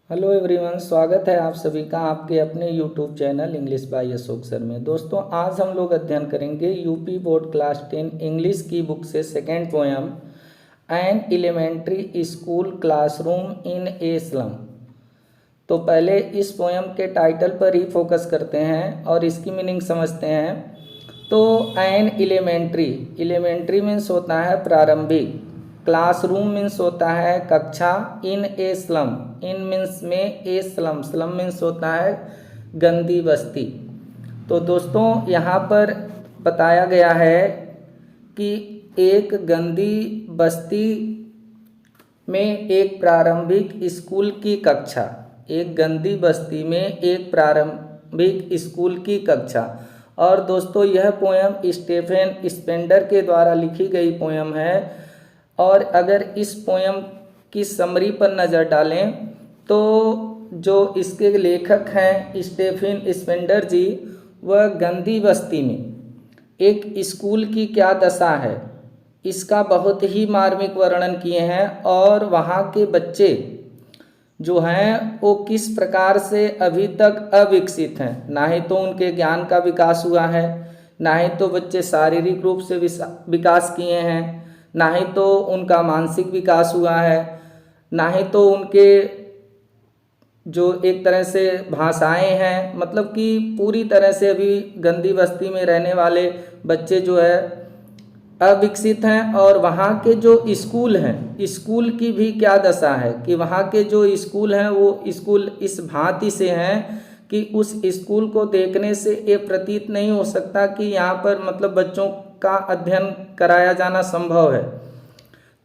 Hello everyone, स्वागत है आप सभी का आपके अपने YouTube channel English by Ashok sir में। दोस्तों, आज हम लोग अध्ययन करेंगे यूपी बोर्ड क्लास 10 इंग्लिश की बुक से second poem an elementary school classroom in a slum. तो पहले इस पोयम के टाइटल पर ही फोकस करते हैं और इसकी मीनिंग समझते हैं। तो एन एलिमेंट्री मीन्स होता है प्रारंभिक, क्लासरूम मीन्स होता है कक्षा, इन ए स्लम, इन मीन्स में, ए स्लम, स्लम मीन्स होता है गंदी बस्ती। तो दोस्तों, यहाँ पर बताया गया है कि एक गंदी बस्ती में एक प्रारंभिक स्कूल की कक्षा, एक गंदी बस्ती में एक प्रारंभिक स्कूल की कक्षा। और दोस्तों, यह पोयम स्टीफन स्पेंडर के द्वारा लिखी गई पोयम है। और अगर इस पोयम की समरी पर नज़र डालें तो जो इसके लेखक हैं स्टीफन स्पेंडर जी, वह गंदी बस्ती में एक स्कूल की क्या दशा है इसका बहुत ही मार्मिक वर्णन किए हैं। और वहाँ के बच्चे जो हैं वो किस प्रकार से अभी तक अविकसित हैं, ना ही तो उनके ज्ञान का विकास हुआ है, ना ही तो बच्चे शारीरिक रूप से विकास किए हैं, ना ही तो उनका मानसिक विकास हुआ है, ना ही तो उनके जो एक तरह से भाषाएं हैं, मतलब कि पूरी तरह से अभी गंदी बस्ती में रहने वाले बच्चे जो है अविकसित हैं। और वहाँ के जो स्कूल हैं, स्कूल की भी क्या दशा है कि वहाँ के जो स्कूल हैं वो स्कूल इस भांति से हैं कि उस स्कूल को देखने से ये प्रतीत नहीं हो सकता कि यहाँ पर मतलब बच्चों का अध्ययन कराया जाना संभव है।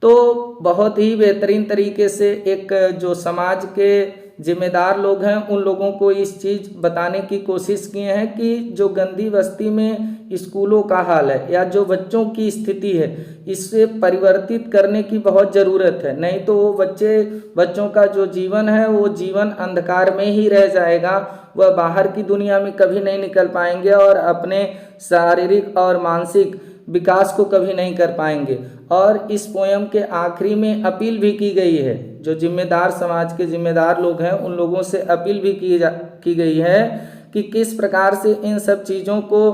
तो बहुत ही बेहतरीन तरीके से एक जो समाज के जिम्मेदार लोग हैं उन लोगों को इस चीज़ बताने की कोशिश किए हैं कि जो गंदी बस्ती में स्कूलों का हाल है या जो बच्चों की स्थिति है, इससे परिवर्तित करने की बहुत ज़रूरत है। नहीं तो वो बच्चों का जो जीवन है वो जीवन अंधकार में ही रह जाएगा। वह बाहर की दुनिया में कभी नहीं निकल पाएंगे और अपने शारीरिक और मानसिक विकास को कभी नहीं कर पाएंगे। और इस पोयम के आखिरी में अपील भी की गई है, जो जिम्मेदार समाज के जिम्मेदार लोग हैं उन लोगों से अपील भी की गई है कि किस प्रकार से इन सब चीज़ों को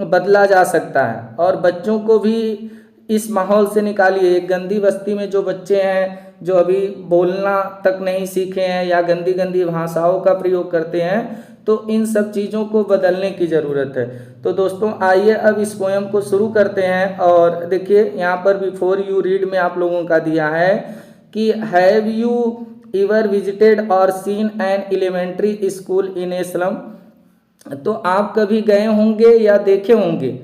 बदला जा सकता है और बच्चों को भी इस माहौल से निकालिए। एक गंदी बस्ती में जो बच्चे हैं जो अभी बोलना तक नहीं सीखे हैं या गंदी गंदी भाषाओं का प्रयोग करते हैं, तो इन सब चीज़ों को बदलने की ज़रूरत है। तो दोस्तों, आइए अब इस पोयम को शुरू करते हैं। और देखिए यहाँ पर बिफोर यू रीड में आप लोगों का दिया है कि हैव यू एवर विजिटेड और seen an elementary school in a slum. तो आप कभी गए होंगे या देखे होंगे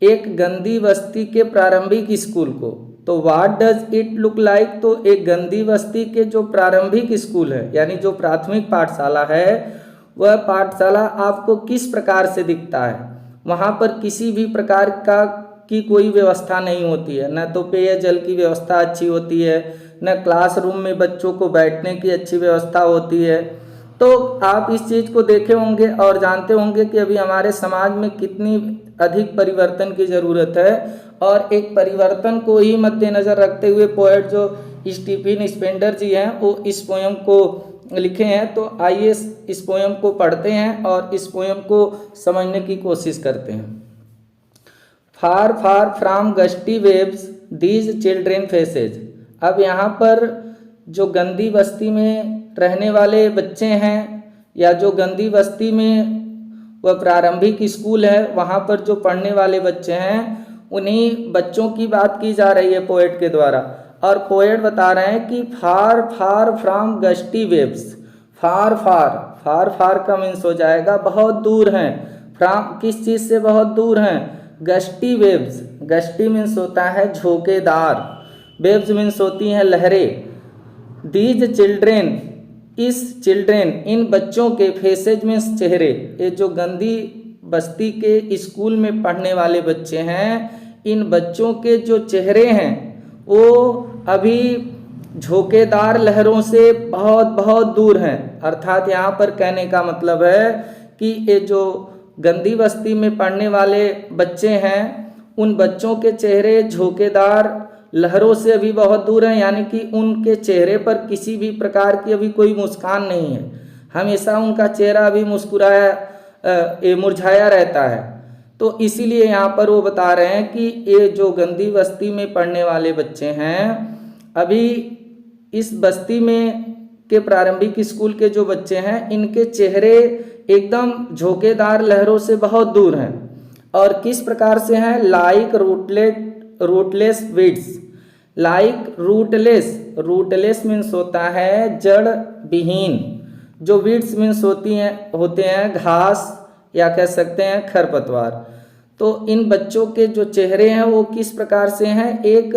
एक गंदी बस्ती के प्रारंभिक स्कूल को। तो what does it look like. तो एक गंदी बस्ती के जो प्रारंभिक स्कूल है यानी जो प्राथमिक पाठशाला है, वह पाठशाला आपको किस प्रकार से दिखता है। वहाँ पर किसी भी प्रकार की कोई व्यवस्था नहीं होती है, न तो पेयजल की व्यवस्था अच्छी होती है, न क्लासरूम में बच्चों को बैठने की अच्छी व्यवस्था होती है। तो आप इस चीज़ को देखे होंगे और जानते होंगे कि अभी हमारे समाज में कितनी अधिक परिवर्तन की ज़रूरत है। और एक परिवर्तन को ही मद्देनज़र रखते हुए पोएट जो स्टीफन स्पेंडर जी हैं वो इस पोयम को लिखे हैं। तो आइए इस पोयम को पढ़ते हैं और इस पोयम को समझने की कोशिश करते हैं। Far far from gusty waves these children faces. अब यहाँ पर जो गंदी बस्ती में रहने वाले बच्चे हैं या जो गंदी बस्ती में वह प्रारंभिक स्कूल है वहाँ पर जो पढ़ने वाले बच्चे हैं, उन्हीं बच्चों की बात की जा रही है पोएट के द्वारा। और पोएट बता रहे हैं कि फार फार फ्रॉम गस्टी वेव्स। फार फार, फार फार का मीन्स हो जाएगा बहुत दूर हैं। फ्रॉम किस चीज़ से बहुत दूर हैं। गस्टी वेव्स, गस्टी मीन्स होता है झोंकेदार, वेव्स मीन्स होती हैं लहरें। दीज चिल्ड्रेन, इस चिल्ड्रेन इन बच्चों के, फेसेज मीन्स चेहरे, ये जो गंदी बस्ती के स्कूल में पढ़ने वाले बच्चे हैं, इन बच्चों के जो चेहरे हैं वो अभी झोंकेदार लहरों से बहुत बहुत दूर हैं। अर्थात यहाँ पर कहने का मतलब है कि ये जो गंदी बस्ती में पढ़ने वाले बच्चे हैं उन बच्चों के चेहरे झोंकेदार लहरों से अभी बहुत दूर हैं, यानी कि उनके चेहरे पर किसी भी प्रकार की अभी कोई मुस्कान नहीं है, हमेशा उनका चेहरा अभी मुरझाया रहता है। तो इसीलिए यहाँ पर वो बता रहे हैं कि ये जो गंदी बस्ती में पढ़ने वाले बच्चे हैं, अभी इस बस्ती में के प्रारंभिक स्कूल के जो बच्चे हैं, इनके चेहरे एकदम झोंकेदार लहरों से बहुत दूर हैं। और किस प्रकार से हैं? Like rootless weeds. Like rootless means होता है जड़ विहीन, जो वीड्स मीन्स होते हैं घास या कह सकते हैं खरपतवार। तो इन बच्चों के जो चेहरे हैं वो किस प्रकार से हैं? एक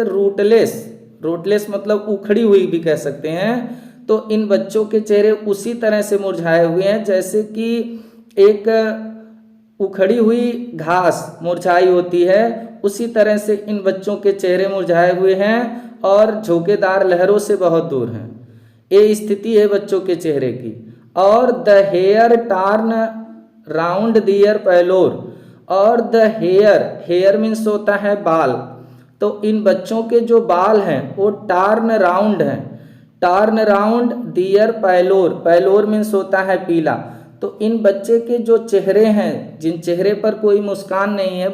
रूटलेस मतलब उखड़ी हुई भी कह सकते हैं। तो इन बच्चों के चेहरे उसी तरह से मुरझाए हुए हैं जैसे कि एक उखड़ी हुई घास मुरझाई होती है, उसी तरह से इन बच्चों के चेहरे मुरझाए हुए हैं और झोंकेदार लहरों से बहुत दूर हैं। ये स्थिति है बच्चों के चेहरे की। और द हेयर टार्न राउंड दियर पैलोर। और द हेयर मीन्स होता है बाल। तो इन बच्चों के जो बाल हैं वो टार्न राउंड हैं। टार्न राउंड दियर पैलोर मीन्स होता है पीला। तो इन बच्चे के जो चेहरे हैं, जिन चेहरे पर कोई मुस्कान नहीं है,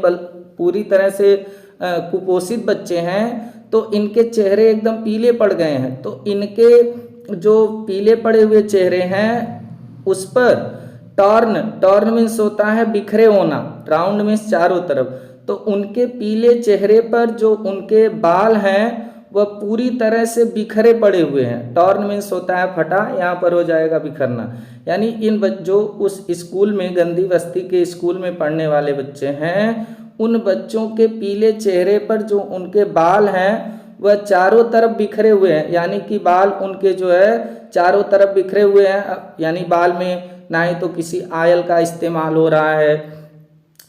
पूरी तरह से कुपोषित बच्चे हैं, तो इनके चेहरे एकदम पीले पड़ गए हैं। तो इनके जो पीले पड़े हुए चेहरे हैं उस पर टर्न मीन्स होता है बिखरे होना, राउंड मीन्स चारों तरफ। तो उनके पीले चेहरे पर जो उनके बाल हैं वह पूरी तरह से बिखरे पड़े हुए हैं। टर्न मीन्स होता है फटा, यहाँ पर हो जाएगा बिखरना। यानी इन जो उस स्कूल में, गंदी बस्ती के स्कूल में पढ़ने वाले बच्चे हैं, उन बच्चों के पीले चेहरे पर जो उनके बाल हैं वह चारों तरफ बिखरे हुए हैं। यानी कि बाल उनके जो है चारों तरफ बिखरे हुए हैं। यानी बाल में ना ही तो किसी आयल का इस्तेमाल हो रहा है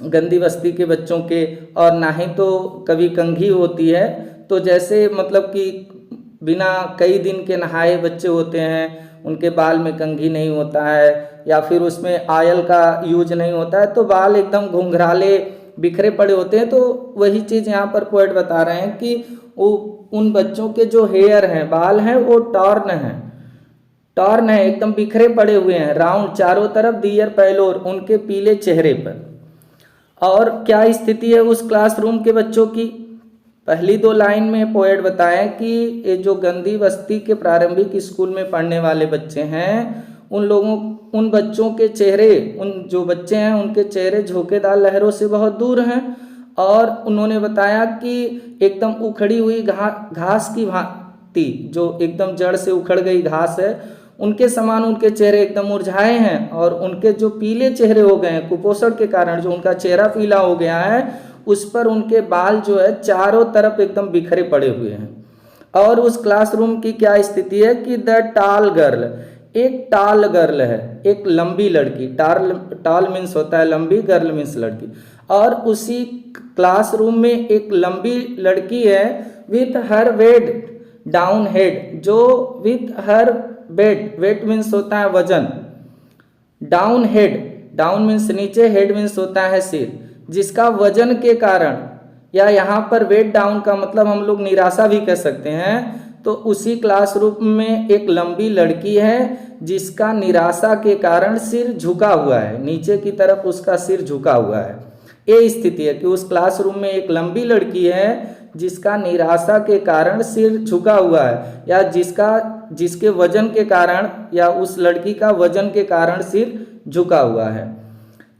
गंदी बस्ती के बच्चों के, और ना ही तो कभी कंघी होती है। तो जैसे मतलब कि बिना कई दिन के नहाए बच्चे होते हैं, उनके बाल में कंघी नहीं होता है या फिर उसमें आयल का यूज नहीं होता है, तो बाल एकदम घुंघराले बिखरे पड़े होते हैं। तो वही चीज़ यहाँ पर पोएट बता रहे हैं कि वो उन बच्चों के जो हेयर हैं, बाल हैं, वो टर्न है, एकदम बिखरे पड़े हुए हैं, राउंड चारों तरफ, दियर पैलोर उनके पीले चेहरे पर। और क्या स्थिति है उस क्लासरूम के बच्चों की? पहली 2 लाइन में पोएट बताएं कि ये जो गंदी बस्ती के प्रारंभिक स्कूल में पढ़ने वाले बच्चे हैं, उन बच्चों के चेहरे, उन जो बच्चे हैं उनके चेहरे झोंकेदार लहरों से बहुत दूर हैं। और उन्होंने बताया कि एकदम उखड़ी हुई घास की भांति, जो एकदम जड़ से उखड़ गई घास है, उनके समान उनके चेहरे एकदम मुरझाए हैं। और उनके जो पीले चेहरे हो गए हैं कुपोषण के कारण, जो उनका चेहरा पीला हो गया है, उस पर उनके बाल जो है चारों तरफ एकदम बिखरे पड़े हुए हैं। और उस क्लासरूम की क्या स्थिति है कि द टाल गर्ल, एक टाल गर्ल है, एक लंबी लड़की। टाल मीन्स होता है लंबी, गर्ल मीन्स लड़की। और उसी क्लासरूम में एक लंबी लड़की है with her weight down head, जो विथ हर वेट मीन्स होता है वजन, डाउन हेड, डाउन मीन्स नीचे, हेड मीन्स होता है सिर, जिसका वजन के कारण, या यहाँ पर वेट डाउन का मतलब हम लोग निराशा भी कह सकते हैं। तो उसी क्लासरूम में एक लंबी लड़की है जिसका निराशा के कारण सिर झुका हुआ है, नीचे की तरफ उसका सिर झुका हुआ है। ये स्थिति है कि उस क्लासरूम में एक लंबी लड़की है जिसका निराशा के कारण सिर झुका हुआ है, या जिसके वजन के कारण, या उस लड़की का वजन के कारण सिर झुका हुआ है।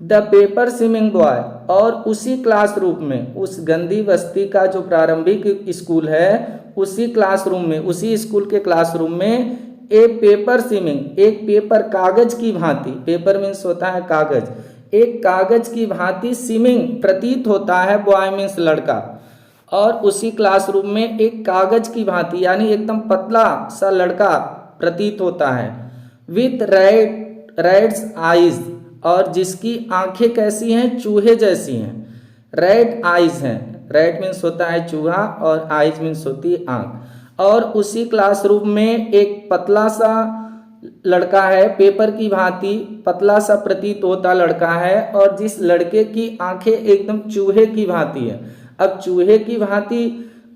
द पेपर स्विमिंग बॉय, और उसी क्लासरूम में, उस गंदी बस्ती का जो प्रारंभिक स्कूल है, उसी क्लासरूम में, उसी स्कूल के क्लासरूम में एक पेपर स्विमिंग, एक पेपर कागज की भांति, पेपर मीन्स होता है कागज, एक कागज की भांति स्विमिंग प्रतीत होता है, बॉय मीन्स लड़का। और उसी क्लासरूम में एक कागज की भांति यानी एकदम पतला सा लड़का प्रतीत होता है, विथ रेड्स आइज, और जिसकी आंखें कैसी हैं? चूहे जैसी हैं, रेड आइज हैं। रेड मीन्स होता है चूहा और आइज मीन्स होती है आंख। और उसी क्लासरूम में एक पतला सा लड़का है, पेपर की भांति पतला सा प्रतीत होता लड़का है, और जिस लड़के की आंखें एकदम चूहे की भांति है। अब चूहे की भांति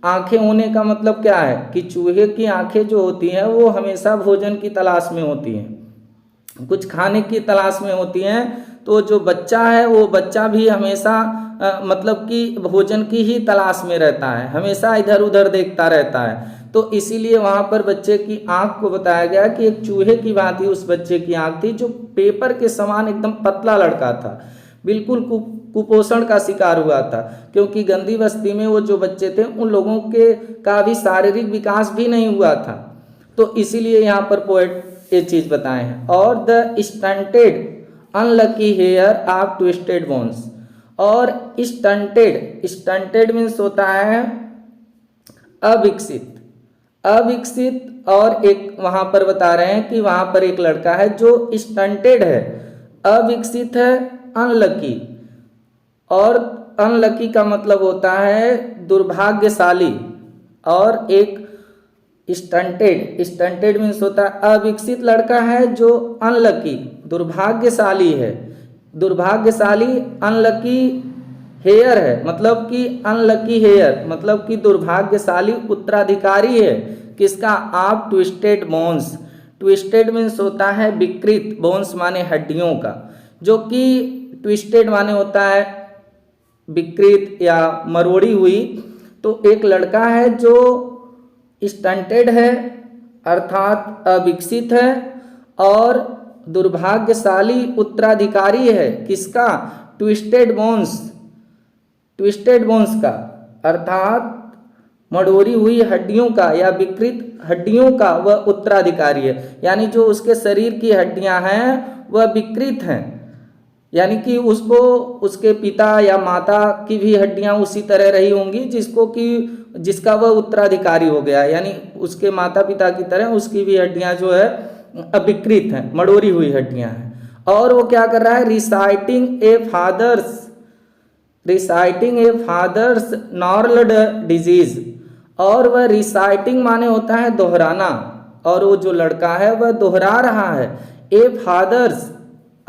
आंखें होने का मतलब क्या है कि चूहे की आंखें जो होती हैं वो हमेशा भोजन की तलाश में होती हैं, कुछ खाने की तलाश में होती हैं। तो जो बच्चा है वो बच्चा भी हमेशा मतलब कि भोजन की ही तलाश में रहता है, हमेशा इधर उधर देखता रहता है। तो इसीलिए वहाँ पर बच्चे की आंख को बताया गया कि एक चूहे की भांति उस बच्चे की आंख थी, जो पेपर के समान एकदम पतला लड़का था, बिल्कुल कुपोषण का शिकार हुआ था, क्योंकि गंदी बस्ती में वो जो बच्चे थे उन लोगों के का भी शारीरिक विकास भी नहीं हुआ था। तो इसीलिए यहाँ पर पोएट ये चीज़ बताए हैं। और the stunted unlucky heir of twisted bones. और स्टंटेड, स्टंटेड मीन्स होता है अविकसित, अविकसित। और एक वहां पर बता रहे हैं कि वहां पर एक लड़का है जो स्टंटेड है, अविकसित है, अनलकी। और अनलकी का मतलब होता है दुर्भाग्यशाली। और एक स्टंटेड, स्टंटेड मीन्स होता है अविकसित लड़का है जो अनलकी, दुर्भाग्यशाली है, दुर्भाग्यशाली। अनलकी हेयर है, मतलब कि अनलकी हेयर मतलब कि दुर्भाग्यशाली उत्तराधिकारी है किसका, आप ट्विस्टेड बोन्स। ट्विस्टेड मीन्स होता है विकृत, बोन्स माने हड्डियों का, जो कि ट्विस्टेड माने होता है विकृत या मरोड़ी हुई। तो एक लड़का है जो स्टंटेड है अर्थात अविकसित है और दुर्भाग्यशाली उत्तराधिकारी है किसका, ट्विस्टेड बोन्स, ट्विस्टेड बोन्स का अर्थात मड़ोरी हुई हड्डियों का या विकृत हड्डियों का वह उत्तराधिकारी है। यानी जो उसके शरीर की हड्डियां हैं वह विकृत हैं, यानी कि उसको उसके पिता या माता की भी हड्डियां उसी तरह रही होंगी जिसको कि जिसका वह उत्तराधिकारी हो गया, यानी उसके माता पिता की तरह उसकी भी हड्डियां जो है विकृत हैं, मड़ोरी हुई हड्डियां हैं। और वो क्या कर रहा है, रिसाइटिंग ए फादर्स, रिसाइटिंग ए फादर्स नॉर्लड डिजीज। और वह रिसाइटिंग माने होता है दोहराना, और वो जो लड़का है वह दोहरा रहा है ए फादर्स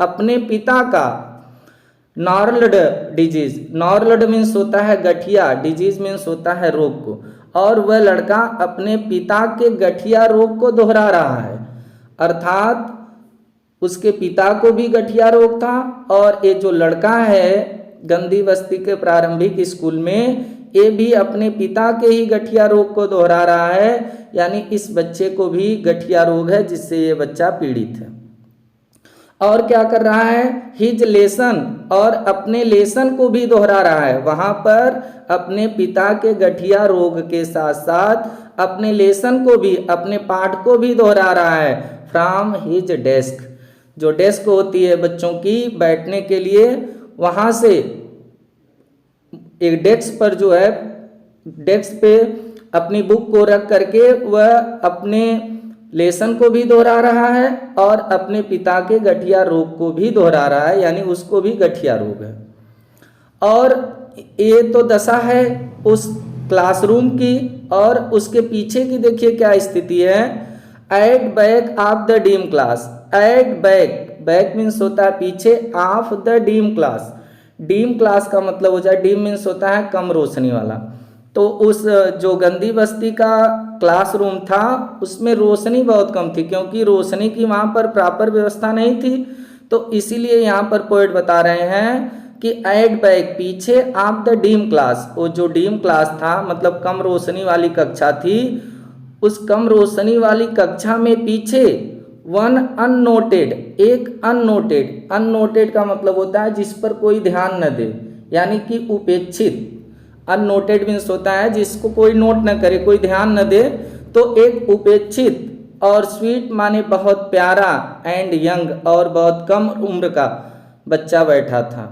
अपने पिता का नॉर्लड डिजीज। नॉर्लड मीन्स होता है गठिया, डिजीज मीन्स होता है रोग को, और वह लड़का अपने पिता के गठिया रोग को दोहरा रहा है। अर्थात उसके पिता को भी गठिया रोग था और ये जो लड़का है गंदी बस्ती के प्रारंभिक स्कूल में ये भी अपने पिता के ही गठिया रोग को दोहरा रहा है, यानी इस बच्चे को भी गठिया रोग है जिससे ये बच्चा पीड़ित है। और क्या कर रहा है, हिज लेसन, और अपने लेसन को भी दोहरा रहा है। वहां पर अपने पिता के गठिया रोग के साथ साथ अपने लेसन को भी, अपने पाठ को भी दोहरा रहा है फ्रॉम हिज डेस्क। जो डेस्क होती है बच्चों की बैठने के लिए, वहां से एक डेस्क पर जो है, डेस्क पे अपनी बुक को रख करके वह अपने लेसन को भी दोहरा रहा है और अपने पिता के गठिया रोग को भी दोहरा रहा है, यानी उसको भी गठिया रोग है। और ये तो दशा है उस क्लासरूम की, और उसके पीछे की देखिए क्या स्थिति है। At back of the dim class, at back, back means होता है पीछे, of the dim class, dim class का मतलब हो जाए, डीम मीन्स होता है कम रोशनी वाला। तो उस जो गंदी बस्ती का क्लासरूम था उसमें रोशनी बहुत कम थी, क्योंकि रोशनी की वहाँ पर प्रॉपर व्यवस्था नहीं थी। तो इसीलिए यहाँ पर पोएट बता रहे हैं कि एट बैक, पीछे, ऑफ द डीम क्लास, वो जो डीम क्लास था मतलब कम रोशनी वाली कक्षा थी, उस कम रोशनी वाली कक्षा में पीछे वन अननोटेड, एक अननोटेड, अननोटेड का मतलब होता है जिस पर कोई ध्यान न दे, यानी कि उपेक्षित। अननोटेड मीन्स होता है जिसको कोई नोट न करे, कोई ध्यान न दे। तो एक उपेक्षित और स्वीट माने बहुत प्यारा, एंड यंग और बहुत कम उम्र का बच्चा बैठा था।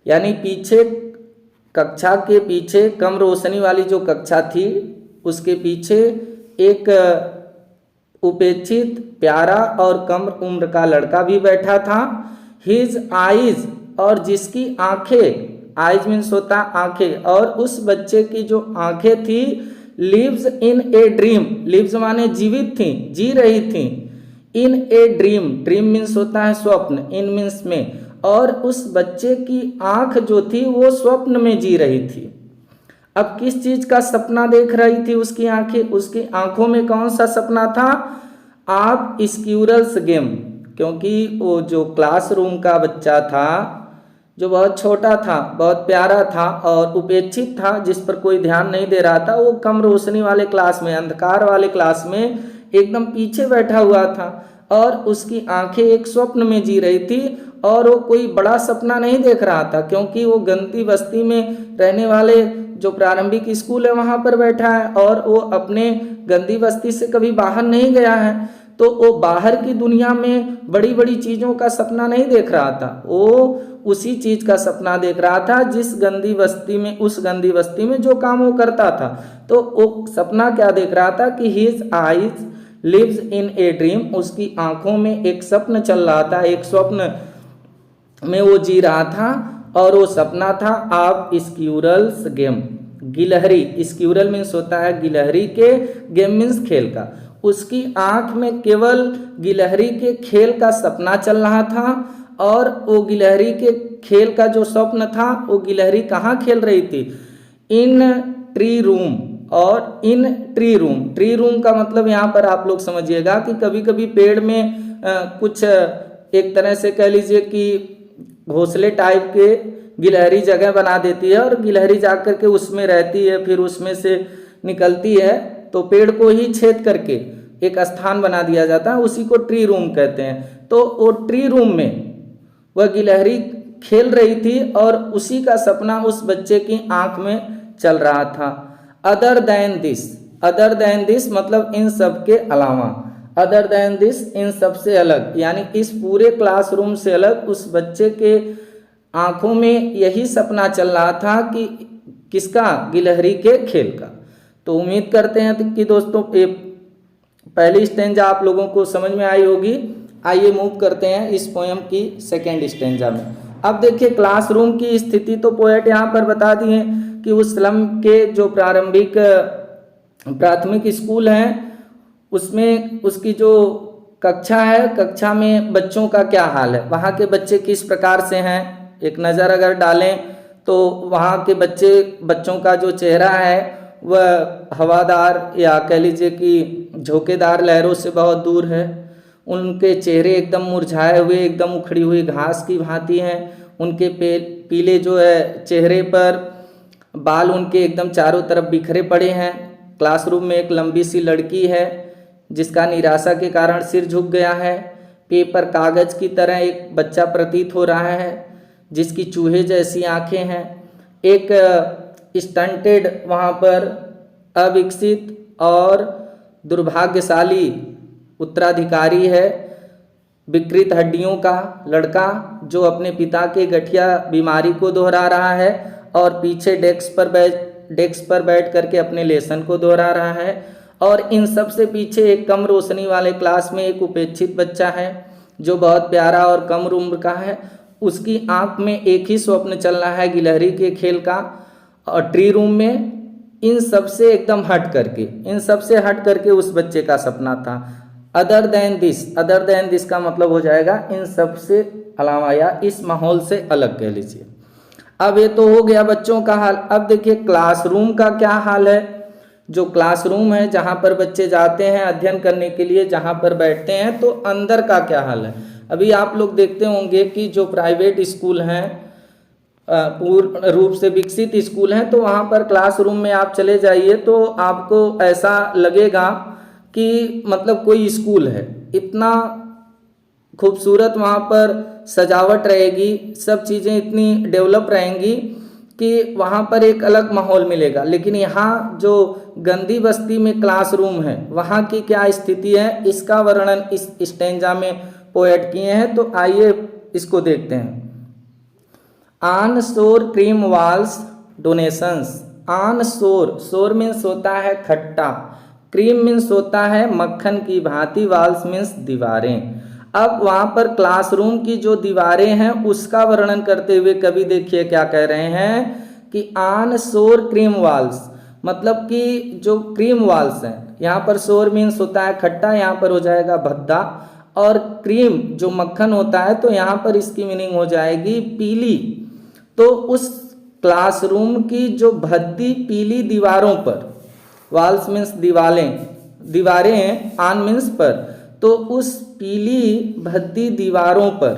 यानी पीछे कक्षा के पीछे, कम रोशनी वाली जो कक्षा थी उसके पीछे एक उपेक्षित, प्यारा और कम उम्र का लड़का भी बैठा था। हिज आईज, और जिसकी आंखें, आईज मीन्स होता आंखें, और उस बच्चे की जो आंखें थी, lives in a dream, lives माने जीवित थी, जी रही थी, in a dream, dream means होता है स्वप्न, इन मीन्स में, और उस बच्चे की आंख जो थी वो स्वप्न में जी रही थी। अब किस चीज का सपना देख रही थी उसकी आंखें, उसकी आंखों में कौन सा सपना था? आप स्क्यूरल्स गेम, क्योंकि वो जो क्लासरूम का बच्चा था जो बहुत छोटा था, बहुत प्यारा था और उपेक्षित था, जिस पर कोई ध्यान नहीं दे रहा था, वो कम रोशनी वाले क्लास में, अंधकार वाले क्लास में एकदम पीछे बैठा हुआ था और उसकी आंखें एक स्वप्न में जी रही थी और वो कोई बड़ा सपना नहीं देख रहा था, क्योंकि वो गंदी बस्ती में रहने वाले जो प्रारंभिक स्कूल है वहां पर बैठा है और वो अपने गंदी बस्ती से कभी बाहर नहीं गया है। तो वो बाहर की दुनिया में बड़ी बड़ी चीजों का सपना नहीं देख रहा था, वो उसी चीज का सपना देख रहा था जिस गंदी बस्ती में, उस गंदी बस्ती में जो काम वो करता था। तो वो सपना क्या देख रहा था कि his eyes lives in a dream, उसकी आंखों में एक स्वप्न चल रहा था, एक स्वप्न में वो जी रहा था और वो सपना था आप स्क्यूरल्स गेम, गिलहरी, स्क्यूरल मीन्स होता है गिलहरी के, गेम मीन्स खेल का। उसकी आंख में केवल गिलहरी के खेल का सपना चल रहा था और वो गिलहरी के खेल का जो स्वप्न था वो गिलहरी कहाँ खेल रही थी? In tree room. और in tree room, tree room का मतलब यहाँ पर आप लोग समझिएगा कि कभी कभी पेड़ में कुछ एक तरह से कह लीजिए कि घोंसले टाइप के गिलहरी जगह बना देती है और गिलहरी जा करके उसमें रहती है, फिर उसमें से निकलती है, तो पेड़ को ही छेद करके एक स्थान बना दिया जाता है, उसी को ट्री रूम कहते हैं। तो वो ट्री रूम में वह गिलहरी खेल रही थी और उसी का सपना उस बच्चे की आंख में चल रहा था। Other than this, other than this मतलब इन सब के अलावा, अदर देन दिस इन सब से अलग, यानी इस पूरे क्लासरूम से अलग उस बच्चे के आंखों में यही सपना चल रहा था कि किसका? गिलहरी के खेल का। तो उम्मीद करते हैं कि दोस्तों ये पहली स्टेंजा आप लोगों को समझ में आई होगी। आइए मूव करते हैं इस पोयम की सेकेंड स्टेंजा में। अब देखिए क्लासरूम की स्थिति तो पोएट यहाँ पर बता दिए कि उस स्लम के जो प्राथमिक स्कूल हैं उसमें उसकी जो कक्षा है, कक्षा में बच्चों का क्या हाल है, वहाँ के बच्चे किस प्रकार से हैं, एक नज़र अगर डालें तो वहाँ के बच्चों का जो चेहरा है वह हवादार या कह लीजिए कि झोंकेदार लहरों से बहुत दूर है। उनके चेहरे एकदम मुरझाए हुए, एकदम उखड़ी हुई घास की भांति हैं। उनके पीले जो है चेहरे पर बाल उनके एकदम चारों तरफ बिखरे पड़े हैं। क्लासरूम में एक लंबी सी लड़की है जिसका निराशा के कारण सिर झुक गया है। पेपर कागज की तरह एक बच्चा प्रतीत हो रहा है जिसकी चूहे जैसी आंखें हैं। एक स्टंटेड वहाँ पर अविकसित और दुर्भाग्यशाली उत्तराधिकारी है विकृत हड्डियों का लड़का जो अपने पिता के गठिया बीमारी को दोहरा रहा है और पीछे डेस्क पर बैठ करके अपने लेसन को दोहरा रहा है। और इन सब से पीछे एक कम रोशनी वाले क्लास में एक उपेक्षित बच्चा है जो बहुत प्यारा और कम उम्र का है। उसकी आंख में एक ही स्वप्न चल रहा है गिलहरी के खेल का। और ट्री रूम में इन सब से एकदम हट करके उस बच्चे का सपना था। अदर देन दिस का मतलब हो जाएगा इन सब से अलावा या इस माहौल से अलग कह लीजिए। अब ये तो हो गया बच्चों का हाल। अब देखिए क्लासरूम का क्या हाल है। जो क्लासरूम है जहाँ पर बच्चे जाते हैं अध्ययन करने के लिए, जहाँ पर बैठते हैं, तो अंदर का क्या हाल है। अभी आप लोग देखते होंगे कि जो प्राइवेट स्कूल हैं, पूर्ण रूप से विकसित स्कूल हैं, तो वहाँ पर क्लासरूम में आप चले जाइए तो आपको ऐसा लगेगा कि मतलब कोई स्कूल है। इतना खूबसूरत वहाँ पर सजावट रहेगी, सब चीज़ें इतनी डेवलप रहेंगी कि वहाँ पर एक अलग माहौल मिलेगा। लेकिन यहाँ जो गंदी बस्ती में क्लासरूम है वहाँ की क्या स्थिति है, इसका वर्णन इस स्टेंजा में पोएट किए हैं। तो आइए इसको देखते हैं। ऑन शोर क्रीम वॉल्स डोनेशंस। ऑन शोर, शोर मीन्स होता है खट्टा, क्रीम मीन्स होता है मक्खन की भांति, वॉल्स मीन्स दीवारें। अब वहाँ पर क्लासरूम की जो दीवारें हैं उसका वर्णन करते हुए कवि देखिए क्या कह रहे हैं कि ऑन शोर क्रीम वॉल्स, मतलब कि जो क्रीम वॉल्स हैं, यहाँ पर शोर मीन्स होता है खट्टा, यहाँ पर हो जाएगा भद्दा, और क्रीम जो मक्खन होता है तो यहाँ पर इसकी मीनिंग हो जाएगी पीली। तो उस क्लासरूम की जो भद्दी पीली दीवारों पर, वॉल्स मीन्स दीवारें हैं, ऑन मीन्स पर, तो उस पीली भद्दी दीवारों पर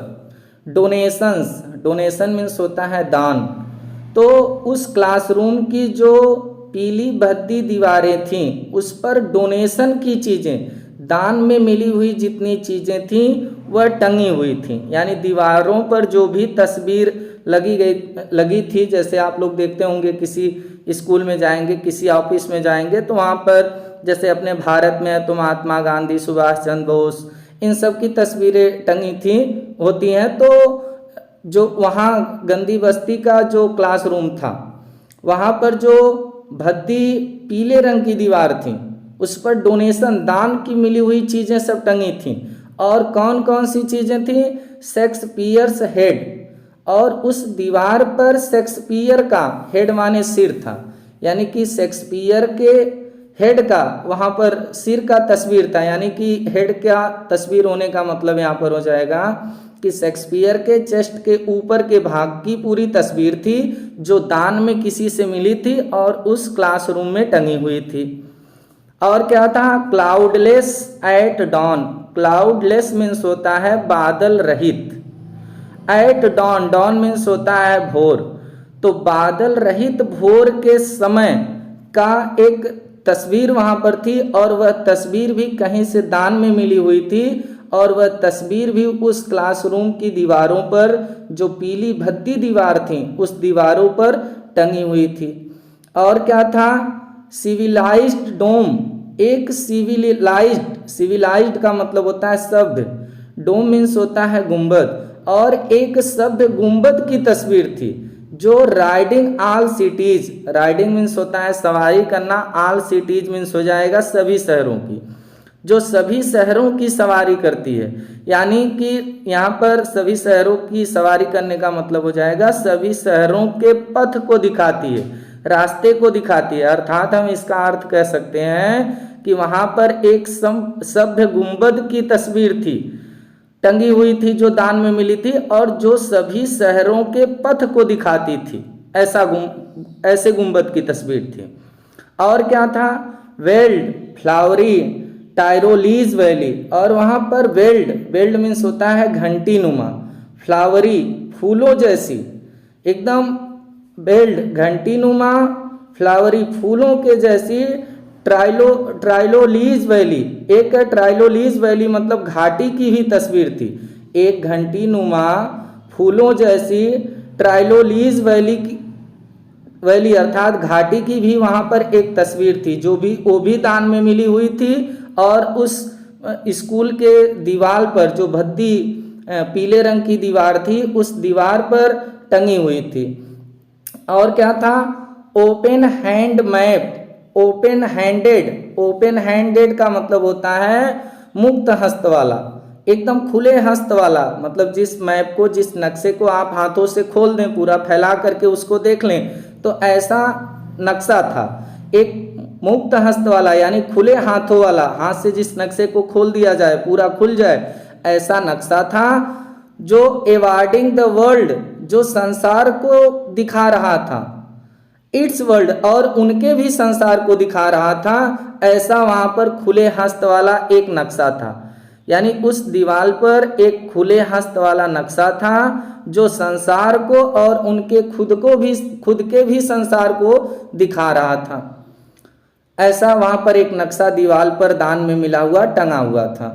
डोनेशन मीन्स होता है दान, तो उस क्लासरूम की जो पीली भद्दी दीवारें थीं उस पर डोनेशन की चीज़ें, दान में मिली हुई जितनी चीज़ें थीं वह टंगी हुई थीं। यानी दीवारों पर जो भी तस्वीर लगी थी, जैसे आप लोग देखते होंगे किसी स्कूल में जाएंगे, किसी ऑफिस में जाएंगे तो वहाँ पर जैसे अपने भारत में है तो महात्मा गांधी, सुभाष चंद्र बोस, इन सब की तस्वीरें टंगी थी होती हैं। तो जो वहाँ गंदी बस्ती का जो क्लासरूम था वहाँ पर जो भद्दी पीले रंग की दीवार थी उस पर डोनेशन, दान की मिली हुई चीज़ें सब टंगी थीं। और कौन कौन सी चीज़ें थीं? शेक्सपियर्स हेड, और उस दीवार पर शेक्सपियर का, हेड माने सिर था, यानी कि शेक्सपियर के हेड का वहाँ पर सिर का तस्वीर था। यानी कि हेड का तस्वीर होने का मतलब यहाँ पर हो जाएगा कि शेक्सपियर के चेस्ट के ऊपर के भाग की पूरी तस्वीर थी जो दान में किसी से मिली थी और उस क्लासरूम में टंगी हुई थी। और क्या था? Cloudless at dawn. Cloudless means होता है बादल रहित, एट डॉन, डॉन मीन्स होता है भोर, तो बादल रहित भोर के समय का एक तस्वीर वहाँ पर थी और वह तस्वीर भी कहीं से दान में मिली हुई थी और वह तस्वीर भी उस क्लासरूम की दीवारों पर, जो पीली भद्दी दीवार थी उस दीवारों पर टंगी हुई थी। और क्या था? सिविलाइज्ड डोम, एक सिविलाइज्ड का मतलब होता है सभ्य, डोम मीन्स होता है गुंबद, और एक सभ्य गुंबद की तस्वीर थी जो riding all cities, riding means होता है सवारी करना, ऑल सिटीज मीन्स हो जाएगा सभी शहरों की, जो सभी शहरों की सवारी करती है। यानी कि यहाँ पर सभी शहरों की सवारी करने का मतलब हो जाएगा सभी शहरों के पथ को दिखाती है, रास्ते को दिखाती है। अर्थात हम इसका अर्थ कह सकते हैं कि वहाँ पर एक सभ्य गुंबद की तस्वीर थी, टंगी हुई थी, जो दान में मिली थी और जो सभी शहरों के पथ को दिखाती थी, ऐसे गुंबद की तस्वीर थी। और क्या था? वेल्ड, फ्लावरी, टायरोलीज वैली, और वहाँ पर वेल्ड मीन्स होता है घंटी नुमा, फ्लावरी फूलों जैसी, एकदम वेल्ड घंटी नुमा, फ्लावरी फूलों के जैसी, ट्राइलोलीज वैली, एक ट्राइलोलीज वैली मतलब घाटी की भी तस्वीर थी, एक घंटी नुमा फूलों जैसी ट्राइलोलीज वैली अर्थात घाटी की भी वहाँ पर एक तस्वीर थी जो भी वो भी दान में मिली हुई थी और उस स्कूल के दीवार पर जो भद्दी पीले रंग की दीवार थी उस दीवार पर टंगी हुई थी। और क्या था? Open hand map, open handed का मतलब होता है मुक्त हस्त वाला, एकदम खुले हस्त वाला, मतलब जिस मैप को, जिस नक्शे को आप हाथों से खोल दें, पूरा फैला करके उसको देख लें, तो ऐसा नक्शा था, एक मुक्त हस्त वाला यानी खुले हाथों वाला, हाथ से जिस नक्शे को खोल दिया जाए पूरा खुल जाए, ऐसा नक्शा था जो एवार्डिंग द वर्ल्ड, जो संसार को दिखा रहा था, इट्स वर्ल्ड, और उनके भी संसार को दिखा रहा था, ऐसा वहाँ पर खुले हस्त वाला एक नक्शा था। यानी उस दीवार पर एक खुले हस्त वाला नक्शा था जो संसार को और उनके खुद के भी संसार को दिखा रहा था। ऐसा वहाँ पर एक नक्शा दीवार पर दान में मिला हुआ टंगा हुआ था।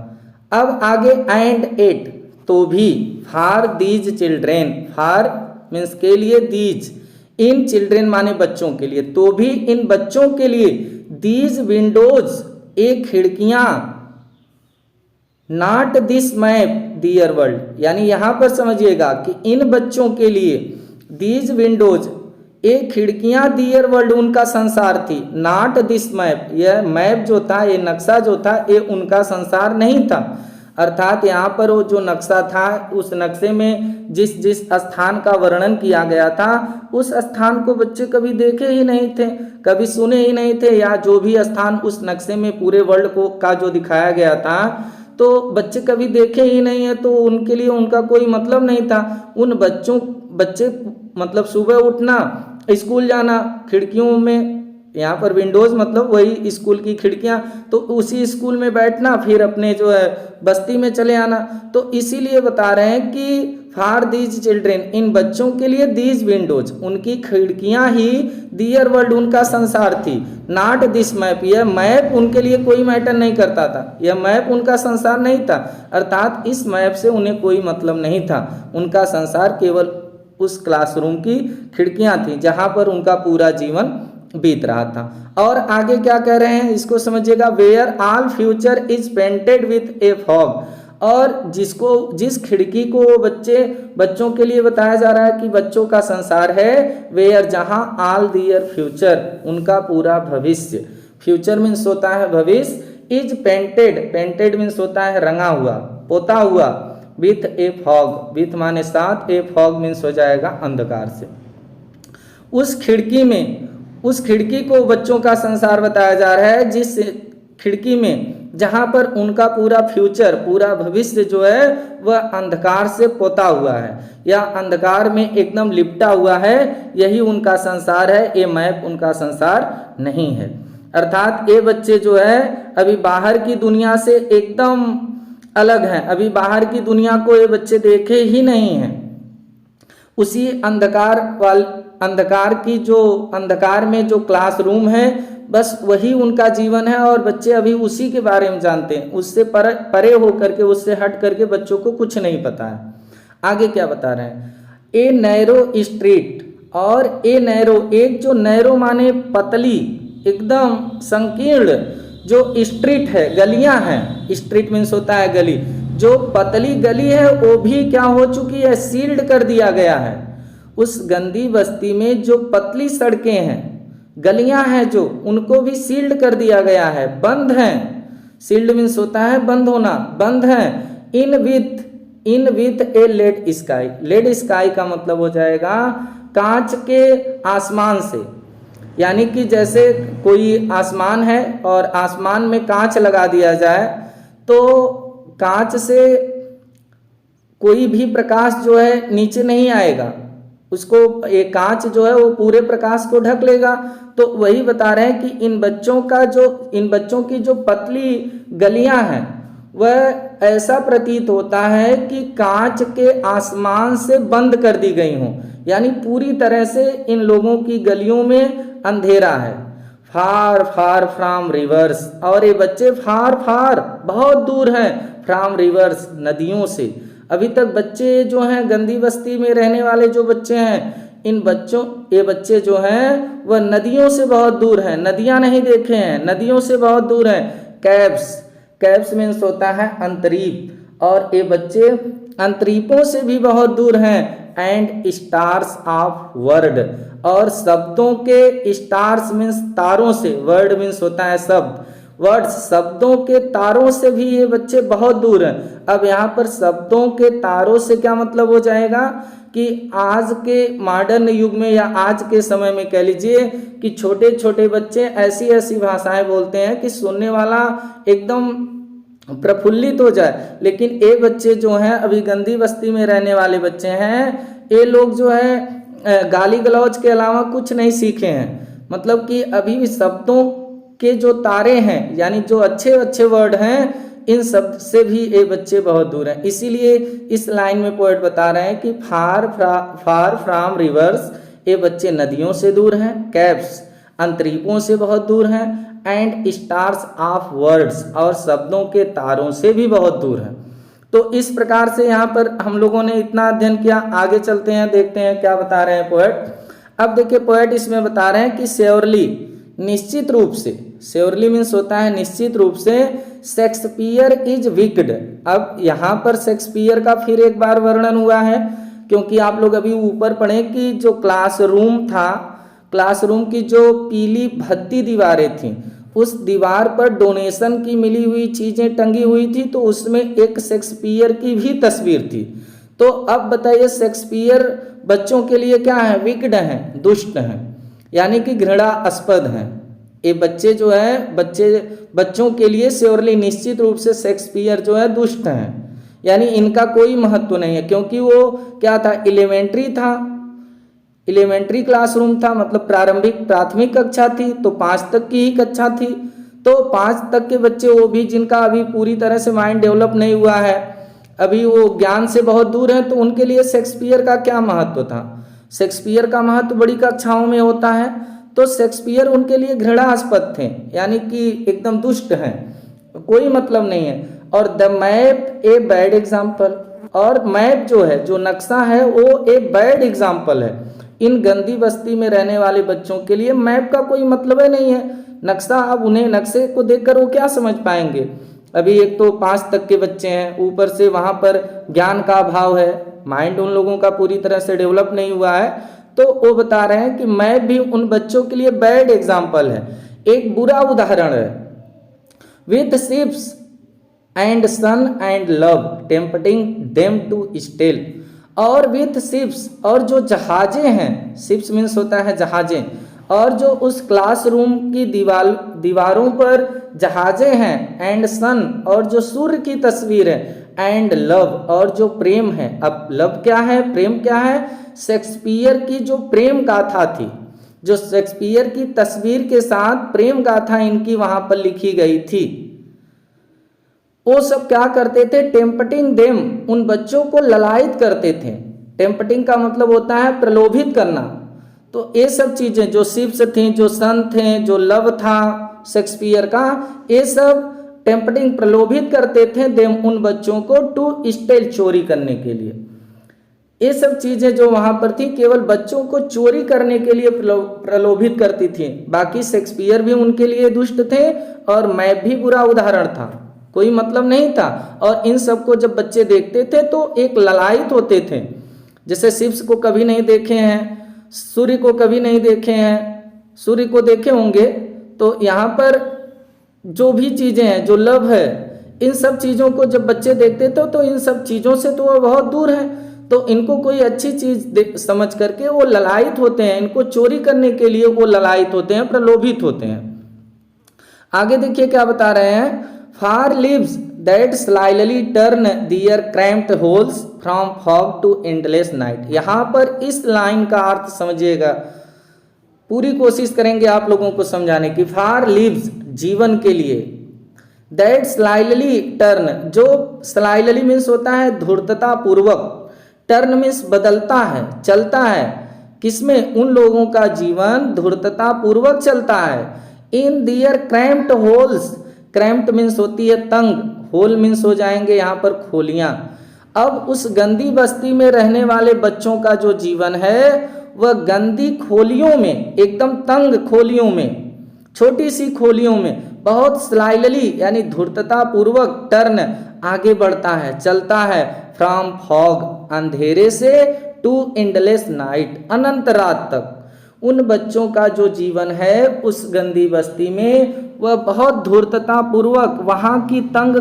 अब आगे एंड एट, तो भी, for these children, for means के लिए, दीज इन चिल्ड्रेन माने बच्चों के लिए, तो भी इन बच्चों के लिए, दीज विंडोज एक खिड़कियां, not this map their world, यानी यहां पर समझिएगा कि इन बच्चों के लिए दीज विंडोज एक खिड़कियां, दियर वर्ल्ड उनका संसार थी, नॉट दिस मैप, यह मैप जो था, ये नक्शा जो था, ये उनका संसार नहीं था। अर्थात यहाँ पर वो जो नक्शा था उस नक्शे में जिस स्थान का वर्णन किया गया था उस स्थान को बच्चे कभी देखे ही नहीं थे, कभी सुने ही नहीं थे, या जो भी स्थान उस नक्शे में पूरे वर्ल्ड का जो दिखाया गया था तो बच्चे कभी देखे ही नहीं है, तो उनके लिए उनका कोई मतलब नहीं था। बच्चे मतलब सुबह उठना, स्कूल जाना, खिड़कियों में, यहाँ पर विंडोज़ मतलब वही स्कूल की खिड़कियाँ, तो उसी स्कूल में बैठना, फिर अपने जो है बस्ती में चले आना। तो इसीलिए बता रहे हैं कि फॉर दीज चिल्ड्रेन, इन बच्चों के लिए, दीज विंडोज, उनकी खिड़कियाँ ही, दियर वर्ल्ड, उनका संसार थी, नॉट दिस मैप, यह मैप उनके लिए कोई मैटर नहीं करता था, यह मैप उनका संसार नहीं था, अर्थात इस मैप से उन्हें कोई मतलब नहीं था, उनका संसार केवल उस क्लासरूम की खिड़कियाँ थी जहाँ पर उनका पूरा जीवन बीत रहा था। और आगे क्या कह रहे हैं इसको समझिएगा, where all future is painted with a fog, और जिस खिड़की को बच्चों के लिए बताया जा रहा है कि बच्चों का संसार है, वेयर, जहां ऑल दियर फ्यूचर, उनका पूरा भविष्य, फ्यूचर मीन्स होता है भविष्य, इज पेंटेड मीन्स होता है रंगा हुआ, पोता हुआ, विथ ए फॉग, विथ माने साथ, ए फॉग मीन्स हो जाएगा अंधकार से। उस खिड़की को बच्चों का संसार बताया जा रहा है, जिस खिड़की में, जहां पर उनका पूरा फ्यूचर, पूरा भविष्य जो है वह अंधकार से पोता हुआ है या अंधकार में एकदम लिपटा हुआ है, यही उनका संसार है, ये मैप उनका संसार नहीं है। अर्थात ये बच्चे जो है अभी बाहर की दुनिया से एकदम अलग हैं, अभी बाहर की दुनिया को ये बच्चे देखे ही नहीं हैं, उसी अंधकार में जो क्लासरूम है, बस वही उनका जीवन है, और बच्चे अभी उसी के बारे में जानते हैं, उससे परे होकर के, उससे हट करके बच्चों को कुछ नहीं पता है। आगे क्या बता रहे हैं, ए नैरो स्ट्रीट, और ए नैरो, एक जो नैरो माने पतली, एकदम संकीर्ण, जो स्ट्रीट है, गलियां हैं, स्ट्रीट मीन्स होता है गली, जो पतली गली है वो भी क्या हो चुकी है, सील्ड कर दिया गया है। उस गंदी बस्ती में जो पतली सड़कें हैं, गलियां हैं, जो उनको भी सील्ड कर दिया गया है, बंद हैं, सील्ड मीन्स होता है बंद होना, बंद हैं, in with a lead sky, lead sky का मतलब हो जाएगा कांच के आसमान से, यानी कि जैसे कोई आसमान है और आसमान में कांच लगा दिया जाए, तो कांच से कोई भी प्रकाश जो है नीचे नहीं आएगा, उसको एक कांच जो है वो पूरे प्रकाश को ढक लेगा। तो वही बता रहे हैं कि इन बच्चों की जो पतली गलियां हैं, वह ऐसा प्रतीत होता है कि कांच के आसमान से बंद कर दी गई हों, यानी पूरी तरह से इन लोगों की गलियों में अंधेरा है। फार फार फ्रॉम रिवर्स, और ये बच्चे फार फार बहुत दूर हैं, फ्रॉम रिवर्स, नदियों से। अभी तक बच्चे जो हैं गंदी बस्ती में रहने वाले जो बच्चे हैं, ये बच्चे जो हैं वह नदियों से बहुत दूर हैं, नदियां नहीं देखे हैं, नदियों से बहुत दूर हैं। कैब्स मीन्स होता है अंतरीप, और ये बच्चे अंतरीपों से भी बहुत दूर हैं। एंड स्टार्स ऑफ वर्ड, और शब्दों के, स्टार्स मीन्स तारों से, वर्ड मीन्स होता है शब्द, वर्ड्स शब्दों के तारों से भी ये बच्चे बहुत दूर हैं। अब यहाँ पर शब्दों के तारों से क्या मतलब हो जाएगा कि आज के मॉडर्न युग में या आज के समय में कह लीजिए कि छोटे छोटे बच्चे ऐसी ऐसी भाषाएं बोलते हैं कि सुनने वाला एकदम प्रफुल्लित हो जाए। लेकिन ये बच्चे जो हैं अभी गंदी बस्ती में रहने वाले बच्चे हैं, ये लोग जो है गाली गलौज के अलावा कुछ नहीं सीखे हैं। मतलब कि अभी भी शब्दों के जो तारे हैं, यानी जो अच्छे अच्छे वर्ड हैं, इन शब्द से भी ये बच्चे बहुत दूर हैं। इसीलिए इस लाइन में पोएट बता रहे हैं कि फार फ्रॉम रिवर्स, ये बच्चे नदियों से दूर हैं, कैप्स अंतरीपों से बहुत दूर हैं, एंड स्टार्स ऑफ वर्ड्स, और शब्दों के तारों से भी बहुत दूर हैं। तो इस प्रकार से यहाँ पर हम लोगों ने इतना अध्ययन किया। आगे चलते हैं, देखते हैं क्या बता रहे हैं पोएट। अब देखिए पोएट इसमें बता रहे हैं कि श्योरली, निश्चित रूप से, श्योरली मीन्स होता है निश्चित रूप से, शेक्सपियर इज विक्ड। अब यहाँ पर शेक्सपियर का फिर एक बार वर्णन हुआ है, क्योंकि आप लोग अभी ऊपर पढ़े कि जो क्लासरूम था, क्लासरूम की जो पीली भद्दी दीवारें थीं, उस दीवार पर डोनेशन की मिली हुई चीजें टंगी हुई थी, तो उसमें एक शेक्सपियर की भी तस्वीर थी। तो अब बताइए शेक्सपियर बच्चों के लिए क्या है, विक्ड हैं, दुष्ट हैं, यानी कि घृणास्पद हैं। ये बच्चे जो है बच्चों के लिए श्योरली निश्चित रूप से शेक्सपियर जो है दुष्ट हैं, यानी इनका कोई महत्व नहीं है, क्योंकि वो क्या था, एलिमेंट्री था, एलिमेंट्री क्लासरूम था, मतलब प्राथमिक कक्षा थी, तो 5 तक की ही कक्षा थी। तो 5 तक के बच्चे, वो भी जिनका अभी पूरी तरह से माइंड डेवलप नहीं हुआ है, अभी वो ज्ञान से बहुत दूर है, तो उनके लिए शेक्सपियर का क्या महत्व था। शेक्सपियर का महत्व बड़ी कक्षाओं में होता है। तो शेक्सपियर उनके लिए घृणास्पद थे, यानी कि एकदम दुष्ट हैं, कोई मतलब नहीं है। और the map a bad example, और मैप जो है, जो नक्शा है, वो एक बैड एग्जाम्पल है। इन गंदी बस्ती में रहने वाले बच्चों के लिए मैप का कोई मतलब ही नहीं है। नक्शा, अब उन्हें नक्शे को देखकर वो क्या समझ पाएंगे। अभी एक तो 5 तक के बच्चे हैं, ऊपर से वहाँ पर ज्ञान का अभाव है, माइंड उन लोगों का पूरी तरह से डेवलप नहीं हुआ है। तो वो बता रहे हैं कि मैप भी उन बच्चों के लिए बैड एग्जाम्पल है, एक बुरा उदाहरण है। With ships and sun and love tempting them to steal, और विथ शिप्स, और जो जहाजें हैं, शिप्स मीन्स होता है जहाजें, और जो उस क्लासरूम की दीवारों पर जहाजें हैं, एंड सन, और जो सूर्य की तस्वीर है, एंड लव, और जो प्रेम है। अब लव क्या है, प्रेम क्या है, शेक्सपियर की जो प्रेम गाथा थी, जो शेक्सपियर की तस्वीर के साथ प्रेम गाथा इनकी वहां पर लिखी गई थी, वो सब क्या करते थे, टेम्पटिंग देम, उन बच्चों को ललायित करते थे। टेम्पटिंग का मतलब होता है प्रलोभित करना। तो ये सब चीजें, जो शिप्स थी, जो सन थे, जो लव था शेक्सपियर का, ये सब टेम्पटिंग, प्रलोभित करते थे देम, उन बच्चों को, टू स्टेल, चोरी करने के लिए। ये सब चीजें जो वहां पर थी केवल बच्चों को चोरी करने के लिए प्रलोभित करती थी। बाकी शेक्सपियर भी उनके लिए दुष्ट थे, और मैप भी बुरा उदाहरण था, कोई मतलब नहीं था। और इन सब को जब बच्चे देखते थे तो एक ललायित होते थे। जैसे शिप्स को कभी नहीं देखे हैं, सूर्य को कभी नहीं देखे हैं, सूर्य को देखे होंगे, तो यहाँ पर जो भी चीजें हैं, जो लव है, इन सब चीजों को जब बच्चे देखते थे तो इन सब चीजों से तो वो बहुत दूर है, तो इनको कोई अच्छी चीज समझ करके वो ललायित होते हैं, इनको चोरी करने के लिए वो ललायित होते हैं, प्रलोभित होते हैं। आगे देखिए क्या बता रहे हैं, far lives that slyly turn their cramped holes from fog to endless night. यहाँ पर इस लाइन का अर्थ समझिएगा, पूरी कोशिश करेंगे आप लोगों को समझाने की। फार लिव्स, जीवन के लिए, दैट स्लाइली टर्न, जो स्लाइली मीन्स होता है धूर्तता पूर्वक, टर्न मीन्स बदलता है, चलता है, किसमें, उन लोगों का जीवन धूर्तता पूर्वक चलता है। इन दियर क्रैम्प्ड होल्स, क्रैम्प्ड मीन्स होती है तंग, होल मीन्स हो जाएंगे यहाँ पर खोलियां। अब उस गंदी बस्ती में रहने वाले बच्चों का जो जीवन है वह गंदी खोलियों में, एकदम तंग खोलियों में, छोटी सी खोलियों में, बहुत स्लाइली यानी धूर्तता पूर्वक, टर्न आगे बढ़ता है, चलता है, फ्रॉम फॉग अंधेरे से, टू एंडलेस नाइट अनंत रात तक। उन बच्चों का जो जीवन है उस गंदी बस्ती में वह बहुत धूर्तता पूर्वक वहाँ की तंग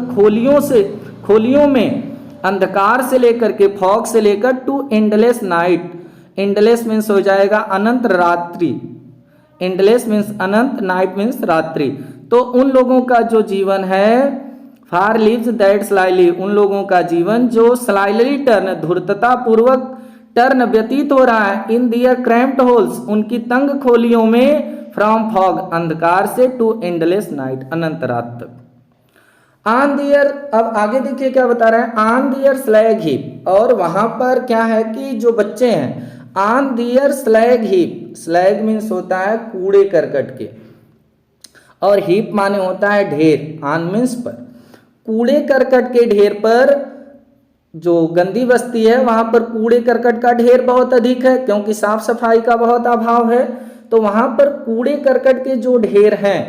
खोलियों में, अंधकार से लेकर के, फॉग से लेकर, to endless night, endless means हो जाएगा अनंत रात्रि, एंडलेस मीन्स अनंत, नाइट मीन्स रात्रि। तो उन लोगों का जो जीवन है, फार लिव्स दैट स्लाइली, उन लोगों का जीवन जो स्लाइली टर्न, धूर्तता पूर्वक टर्न व्यतीत हो रहा है, इन दियर क्रैम्प्ड होल्स, उनकी तंग खोलियों में, फ्रॉम फॉग अंधकार से, टू एंडलेस नाइट अनंत रात तक। ऑन दियर, अब आगे देखिए क्या बता रहा है, ऑन दियर स्लैग हीप, और वहां पर क्या है कि जो बच्चे हैं, on their slag heap, slag means होता है कूड़े करकट के, और हीप माने होता है ढेर, ऑन मीन्स पर, कूड़े करकट के ढेर पर, जो गंदी बस्ती है वहां पर कूड़े करकट का ढेर बहुत अधिक है, क्योंकि साफ सफाई का बहुत अभाव है। तो वहां पर कूड़े करकट के जो ढेर हैं,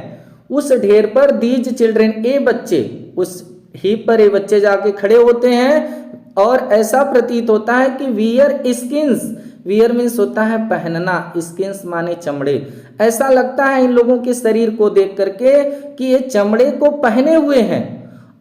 उस ढेर पर दीज चिल्ड्रेन, ये बच्चे, उस हीप पर ये बच्चे जाके खड़े होते हैं, और ऐसा प्रतीत होता है कि वियर स्किन्स, वियर मीन्स होता है पहनना, स्किन्स माने चमड़े, ऐसा लगता है इन लोगों के शरीर को देख करके कि ये चमड़े को पहने हुए हैं,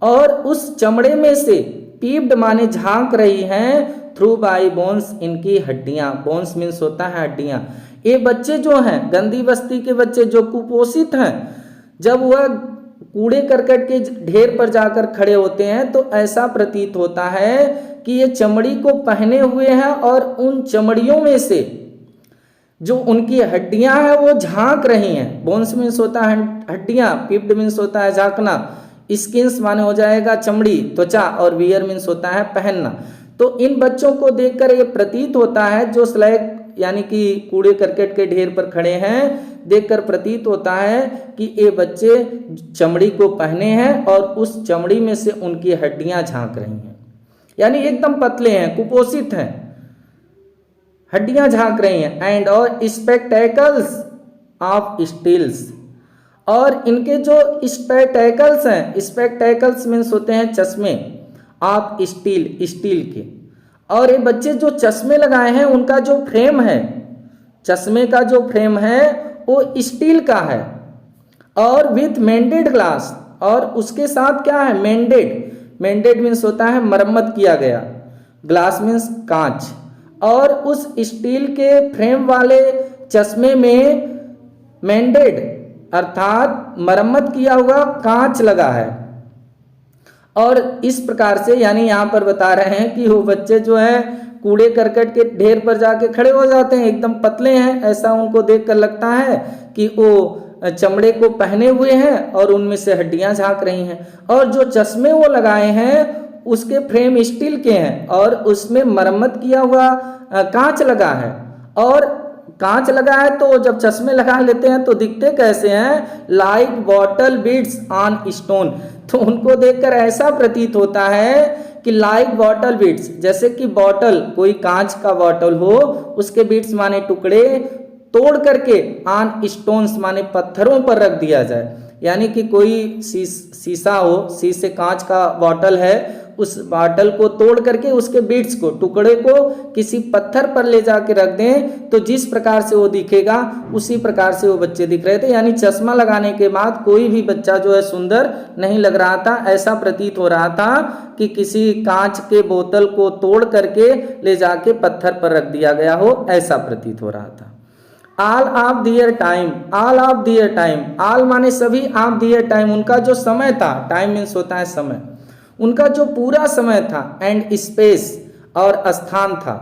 और उस चमड़े में से पीप्ड माने झांक रही हैं, थ्रू बाई बोन्स, इनकी हड्डियां, बोन्स मीन्स होता है हड्डियां। ये बच्चे जो हैं, गंदी बस्ती के बच्चे जो कुपोषित हैं, जब वह कूड़े करकट के ढेर पर जाकर खड़े होते हैं तो ऐसा प्रतीत होता है कि ये चमड़ी को पहने हुए हैं, और उन चमड़ियों में से जो उनकी हड्डियां हैं वो झांक रही हैं। बोन्स मीन्स होता है हड्डियां, पिप्ड मीन्स होता है झांकना, स्किन्स माने हो जाएगा चमड़ी, त्वचा, और वियर मीन्स होता है पहनना। तो इन बच्चों को देखकर ये प्रतीत होता है, जो स्लैग यानी कि कूड़े करकट के ढेर पर खड़े हैं, देखकर प्रतीत होता है कि ये बच्चे चमड़ी को पहने हैं और उस चमड़ी में से उनकी हड्डियां झांक रही हैं, यानी एकदम पतले हैं, कुपोषित हैं, हड्डियां झांक रही हैं। एंड और स्पेक्टेकल्स ऑफ स्टील्स, और इनके जो स्पेक्टेकल्स हैं, स्पेक्टेकल्स मीन्स होते हैं चश्मे, ऑफ स्टील, स्टील के। और ये बच्चे जो चश्मे लगाए हैं उनका जो फ्रेम है, चश्मे का जो फ्रेम है वो स्टील का है, और विथ मेंडेड ग्लास, और उसके साथ क्या है, मेंडेड, मेंडेड मीन्स होता है मरम्मत किया गया, ग्लास मीन्स कांच, और उस स्टील के फ्रेम वाले चश्मे में मेंडेड अर्थात मरम्मत किया हुआ कांच लगा है। और इस प्रकार से यानी यहाँ पर बता रहे हैं कि वो बच्चे जो है कूड़े करकट के ढेर पर जाके खड़े हो जाते हैं, एकदम पतले हैं, ऐसा उनको देखकर लगता है कि वो चमड़े को पहने हुए हैं और उनमें से हड्डियां झांक रही हैं। और जो चश्मे वो लगाए हैं उसके फ्रेम स्टील के हैं और उसमें मरम्मत किया हुआ कांच लगा है। और कांच लगा है तो जब चश्मे लगा लेते हैं तो दिखते कैसे हैं, like bottle beads on stone. तो उनको देखकर ऐसा प्रतीत होता है कि लाइक बॉटल बीड्स, जैसे कि बॉटल, कोई कांच का बॉटल हो, उसके बीड्स माने टुकड़े तोड़ करके ऑन स्टोन्स माने पत्थरों पर रख दिया जाए। यानी कि कोई शीशा हो, शीशे कांच का बॉटल है, उस बॉटल को तोड़ करके उसके बीड्स को, टुकड़े को किसी पत्थर पर ले जाके रख दें तो जिस प्रकार से वो दिखेगा उसी प्रकार से वो बच्चे दिख रहे थे। यानी चश्मा लगाने के बाद कोई भी बच्चा जो है सुंदर नहीं लग रहा था, ऐसा प्रतीत हो रहा था कि किसी कांच के बोतल को तोड़ करके ले जाके पत्थर पर रख दिया गया हो, ऐसा प्रतीत हो रहा था। All of their time, all of their time, all माने सभी, ऑफ दियर टाइम उनका जो समय था, टाइम मीन्स होता है समय, उनका जो पूरा समय था, एंड स्पेस और स्थान था,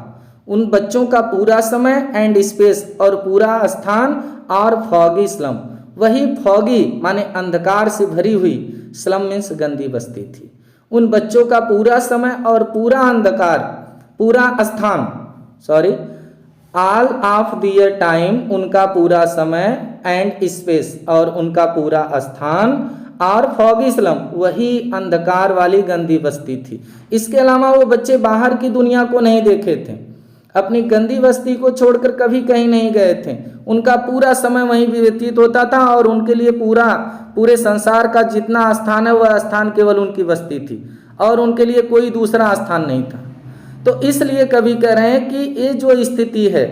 उन बच्चों का पूरा समय, एंड स्पेस और पूरा स्थान, और फॉगी स्लम, वही फॉगी माने अंधकार से भरी हुई, स्लम मीन्स गंदी बस्ती थी। उन बच्चों का पूरा समय और पूरा अंधकार, पूरा स्थान, sorry, all of their time उनका पूरा समय, एंड स्पेस और उनका पूरा स्थान, और फॉगी स्लम वही अंधकार वाली गंदी बस्ती थी। इसके अलावा वो बच्चे बाहर की दुनिया को नहीं देखे थे, अपनी गंदी बस्ती को छोड़कर कभी कहीं नहीं गए थे, उनका पूरा समय वहीं व्यतीत होता था और उनके लिए पूरे संसार का जितना स्थान है वह स्थान केवल उनकी बस्ती थी और उनके लिए कोई दूसरा स्थान नहीं था। तो इसलिए कभी कह रहे हैं कि ये जो स्थिति है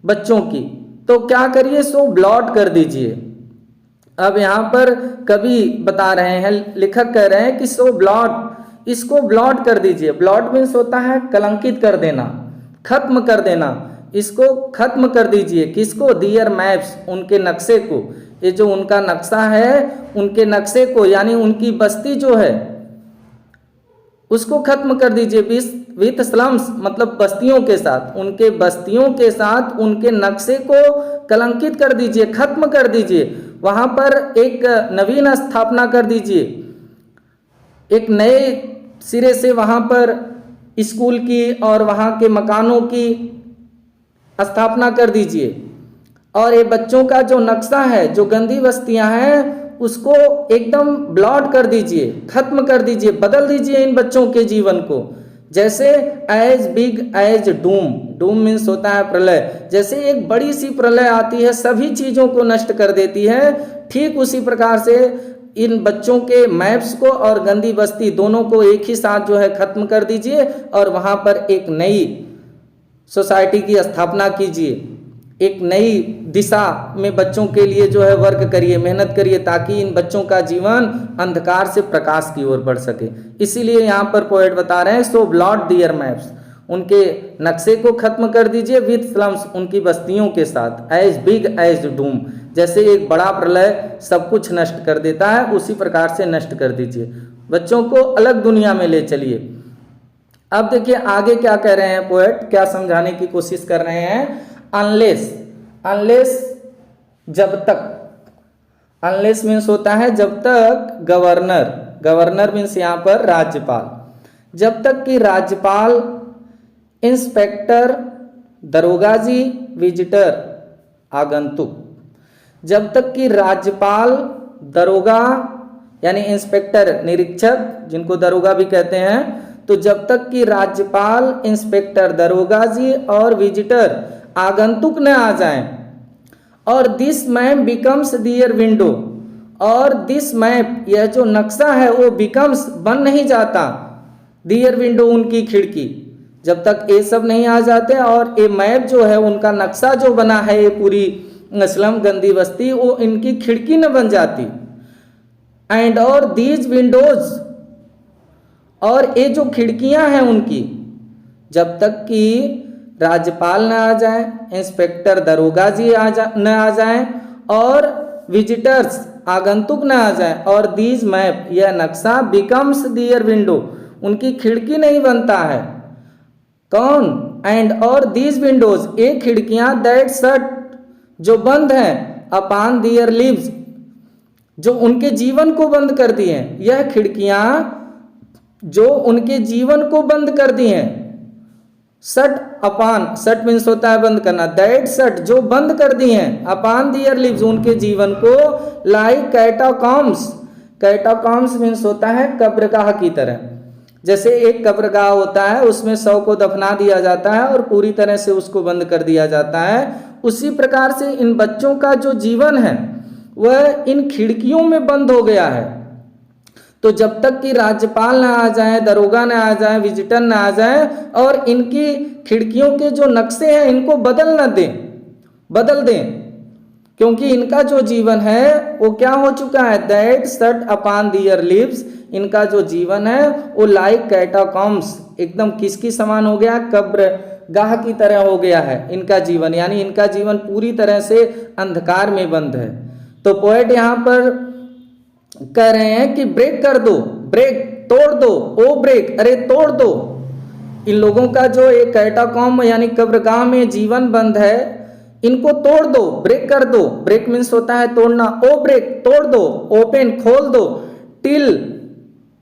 बच्चों की, तो क्या करिए, सो ब्लॉट कर दीजिए। अब यहाँ पर कवि बता रहे हैं, लेखक कह रहे हैं कि सो ब्लॉट, इसको ब्लॉट कर दीजिए। ब्लॉट मीन्स होता है कलंकित कर देना, खत्म कर देना, इसको खत्म कर दीजिए। किसको, दियर मैप्स, उनके नक्शे को, ये जो उनका नक्शा है उनके नक्शे को, यानी उनकी बस्ती जो है उसको खत्म कर दीजिए। विथ स्लम्स मतलब बस्तियों के साथ, उनके बस्तियों के साथ उनके नक्शे को कलंकित कर दीजिए, खत्म कर दीजिए। वहां पर एक नवीन स्थापना कर दीजिए, एक नए सिरे से वहां पर स्कूल की और वहां के मकानों की स्थापना कर दीजिए। और ये बच्चों का जो नक्शा है, जो गंदी बस्तियां हैं, उसको एकदम ब्लॉट कर दीजिए, खत्म कर दीजिए, बदल दीजिए इन बच्चों के जीवन को। जैसे as big as doom, doom means होता है प्रलय, जैसे एक बड़ी सी प्रलय आती है सभी चीजों को नष्ट कर देती है, ठीक उसी प्रकार से इन बच्चों के मैप्स को और गंदी बस्ती दोनों को एक ही साथ जो है खत्म कर दीजिए और वहां पर एक नई सोसाइटी की स्थापना कीजिए, एक नई दिशा में बच्चों के लिए जो है वर्क करिए, मेहनत करिए, ताकि इन बच्चों का जीवन अंधकार से प्रकाश की ओर बढ़ सके। इसीलिए यहाँ पर पोएट बता रहे हैं, सो ब्लॉट दियर मैप्स, उनके नक्शे को खत्म कर दीजिए, विथ स्लम्स उनकी बस्तियों के साथ, एज बिग एज डूम, जैसे एक बड़ा प्रलय सब कुछ नष्ट कर देता है उसी प्रकार से नष्ट कर दीजिए, बच्चों को अलग दुनिया में ले चलिए। अब देखिए आगे क्या कह रहे हैं पोएट, क्या समझाने की कोशिश कर रहे हैं। अनलेस, अनलेस, जब तक, अनलेस मीन्स होता है जब तक गवर्नर, गवर्नर मीन्स यहाँ पर राज्यपाल, जब तक कि राज्यपाल, इंस्पेक्टर, दरोगाजी, विजिटर, आगंतुक, जब तक कि राज्यपाल, दरोगा यानी इंस्पेक्टर निरीक्षक जिनको दरोगा भी कहते हैं, तो जब तक कि राज्यपाल, इंस्पेक्टर, दरोगा जी और विजिटर आगंतुक न आ जाएं, और this map becomes their window, और दिस मैप यह जो नक्शा है वो बिकम्स बन नहीं जाता, दियर विंडो उनकी खिड़की, जब तक ये सब नहीं आ जाते और ये मैप जो है उनका नक्शा जो बना है ये पूरी स्लम गंदी बस्ती, वो इनकी खिड़की न बन जाती। एंड और दीज विंडोज, और ये जो खिड़कियां हैं उनकी, जब तक कि राज्यपाल न आ जाए, इंस्पेक्टर दरोगा जी न आ जाए और विजिटर्स आगंतुक न आ जाए, और दीज मैप यह नक्शा बिकम्स दियर विंडो उनकी खिड़की नहीं बनता है। कौन? एंड और दीज विंडोज ये खिड़कियां दैट शट जो बंद हैं, अपॉन दियर लिव्स जो उनके जीवन को बंद कर दी हैं, यह खिड़कियां जो उनके जीवन को बंद कर दी हैं, शट अपॉन, शट मीन्स होता है बंद करना, दैट शट जो बंद कर दी हैं, अपॉन दियर लिव्स उनके जीवन को, लाइक कैटाकॉम्स, कैटाकॉम्स मीन्स होता है कब्रगाह की तरह, जैसे एक कब्रगाह होता है उसमें शव को दफना दिया जाता है और पूरी तरह से उसको बंद कर दिया जाता है, उसी प्रकार से इन बच्चों का जो जीवन है वह इन खिड़कियों में बंद हो गया है। तो जब तक कि राज्यपाल ना आ जाए, दरोगा ना आ जाए, विजिटर ना आ जाए और इनकी खिड़कियों के जो नक्शे हैं इनको बदल दें, क्योंकि इनका जो जीवन है वो क्या हो चुका है, that shut upon their lives, इनका जो जीवन है वो लाइक कैटाकॉम्स एकदम किसकी समान हो गया, कब्र गाह की तरह हो गया है इनका जीवन, यानी इनका जीवन पूरी तरह से अंधकार में बंद है। तो पोएट यहाँ पर कह रहे हैं कि ब्रेक कर दो, ब्रेक तोड़ दो, ओ ब्रेक अरे तोड़ दो, इन लोगों का जो एक कैटाकॉम यानी कब्रगाह में जीवन बंद है इनको तोड़ दो, ब्रेक कर दो, ब्रेक मीन्स होता है तोड़ना, ओ ब्रेक तोड़ दो, ओपन खोल दो, till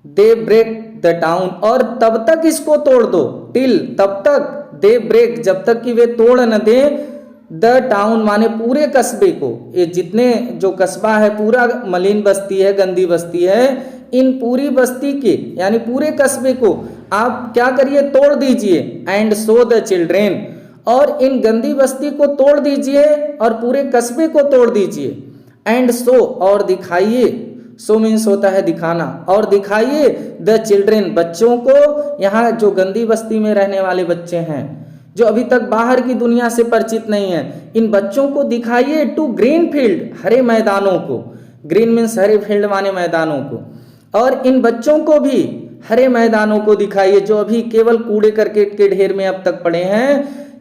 they break the town और तब तक इसको तोड़ दो, टिल तब तक, दे ब्रेक जब तक कि वे तोड़ न दे, द टाउन माने पूरे कस्बे को, ये जितने जो कस्बा है पूरा मलिन बस्ती है, गंदी बस्ती है, इन पूरी बस्ती के यानी पूरे कस्बे को आप क्या करिए, तोड़ दीजिए, एंड सो द चिल्ड्रेन और इन गंदी बस्ती को तोड़ दीजिए और पूरे कस्बे को तोड़ दीजिए, एंड सो और दिखाइए, सो मीन्स होता है दिखाना, और दिखाइए द चिल्ड्रेन बच्चों को, यहाँ जो गंदी बस्ती में रहने वाले बच्चे हैं जो अभी तक बाहर की दुनिया से परिचित नहीं है, इन बच्चों को दिखाइए टू ग्रीन फील्ड हरे मैदानों को, ग्रीन मीन्स हरे फील्ड माने मैदानों को, और इन बच्चों को भी हरे मैदानों को दिखाइए जो अभी केवल कूड़े करकट के ढेर में अब तक पड़े हैं,